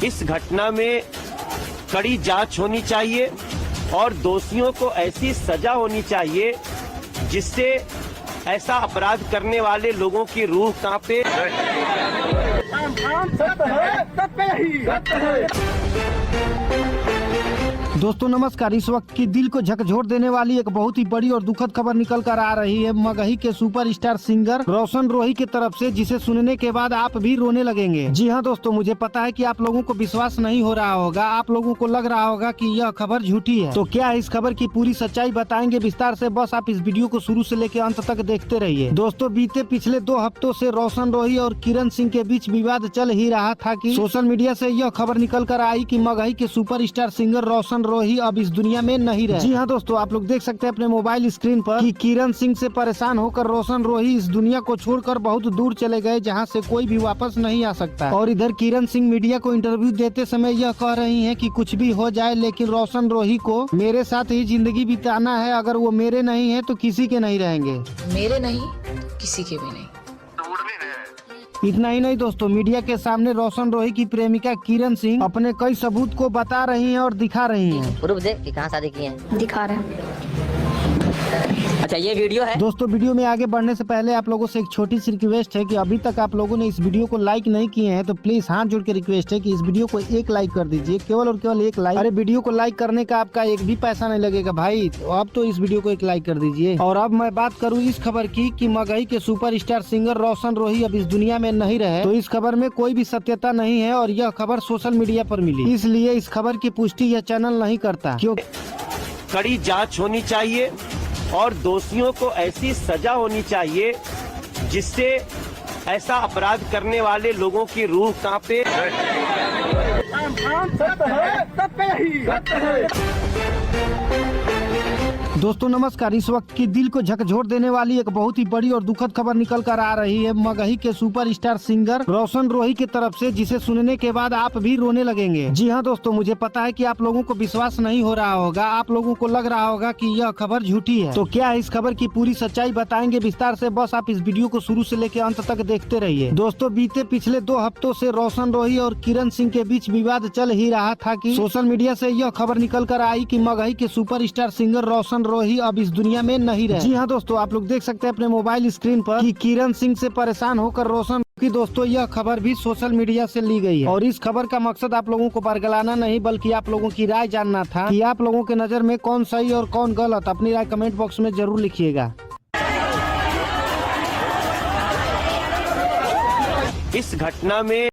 इस घटना में कड़ी जांच होनी चाहिए और दोषियों को ऐसी सजा होनी चाहिए जिससे ऐसा अपराध करने वाले लोगों की रूह कांपे। दोस्तों नमस्कार। इस वक्त की दिल को झकझोर देने वाली एक बहुत ही बड़ी और दुखद खबर निकल कर आ रही है मगही के सुपरस्टार सिंगर रोशन रोही की तरफ से, जिसे सुनने के बाद आप भी रोने लगेंगे। जी हाँ दोस्तों, मुझे पता है कि आप लोगों को विश्वास नहीं हो रहा होगा, आप लोगों को लग रहा होगा कि यह खबर झूठी है। तो क्या है इस खबर की पूरी सच्चाई बताएंगे विस्तार से, बस आप इस वीडियो को शुरू से लेकर अंत तक देखते रहिए। दोस्तों बीते पिछले 2 हफ्तों से रोशन रोही और किरण सिंह के बीच विवाद चल ही रहा था कि सोशल मीडिया से यह खबर निकल कर आई कि मगही के सुपरस्टार सिंगर रोशन रोही अब इस दुनिया में नहीं रहे। जी हाँ दोस्तों, आप लोग देख सकते हैं अपने मोबाइल स्क्रीन पर कि किरण सिंह से परेशान होकर रोशन रोही इस दुनिया को छोड़कर बहुत दूर चले गए, जहां से कोई भी वापस नहीं आ सकता। और इधर किरण सिंह मीडिया को इंटरव्यू देते समय यह कह रही हैं कि कुछ भी हो जाए लेकिन रोशन रोही को मेरे साथ ही जिंदगी बिताना है, अगर वो मेरे नहीं है तो किसी के नहीं रहेंगे। मेरे नहीं तो किसी के भी नहीं। इतना ही नहीं दोस्तों, मीडिया के सामने रोशन रोही की प्रेमिका किरण सिंह अपने कई सबूत को बता रही हैं और दिखा रही हैं। प्रूफ दे कि कहाँ शादी की है। दिखा रहे हैं। अच्छा ये वीडियो है। दोस्तों वीडियो में आगे बढ़ने से पहले आप लोगों से एक छोटी सी रिक्वेस्ट है कि अभी तक आप लोगों ने इस वीडियो को लाइक नहीं किए हैं तो प्लीज हाथ जोड़ के रिक्वेस्ट है कि इस वीडियो को एक लाइक कर दीजिए, केवल और केवल एक लाइक। अरे वीडियो को लाइक करने का आपका एक भी पैसा नहीं लगेगा भाई, तो अब तो इस वीडियो को एक लाइक कर दीजिए। और अब मैं बात करूँ इस खबर की कि मगही के सुपरस्टार सिंगर रोशन रोही अब इस दुनिया में नहीं रहे, तो इस खबर में कोई भी सत्यता नहीं है और यह खबर सोशल मीडिया पर मिली, इसलिए इस खबर की पुष्टि यह चैनल नहीं करता। क्योंकि कड़ी जांच होनी चाहिए और दोषियों को ऐसी सजा होनी चाहिए जिससे ऐसा अपराध करने वाले लोगों की रूह कांपे। दोस्तों नमस्कार। इस वक्त की दिल को झकझोर देने वाली एक बहुत ही बड़ी और दुखद खबर निकल कर आ रही है मगही के सुपरस्टार सिंगर रोशन रोही की तरफ से, जिसे सुनने के बाद आप भी रोने लगेंगे। जी हाँ दोस्तों, मुझे पता है कि आप लोगों को विश्वास नहीं हो रहा होगा, आप लोगों को लग रहा होगा कि यह खबर झूठी है। तो क्या है इस खबर की पूरी सच्चाई बताएंगे विस्तार से, बस आप इस वीडियो को शुरू से लेकर अंत तक देखते रहिए। दोस्तों बीते पिछले 2 हफ्तों से रोशन रोही और किरण सिंह के बीच विवाद चल ही रहा था कि सोशल मीडिया से यह खबर निकल कर आई कि मगही के सुपरस्टार सिंगर रोशन रोही अब इस दुनिया में नहीं रहे। जी हाँ दोस्तों, आप लोग देख सकते हैं अपने मोबाइल स्क्रीन पर कि किरण सिंह से परेशान होकर रोशन की दोस्तों यह खबर भी सोशल मीडिया से ली गई है। और इस खबर का मकसद आप लोगों को बरगलाना नहीं बल्कि आप लोगों की राय जानना था कि आप लोगों के नजर में कौन सही और कौन गलत। अपनी राय कमेंट बॉक्स में जरूर लिखिएगा। इस घटना में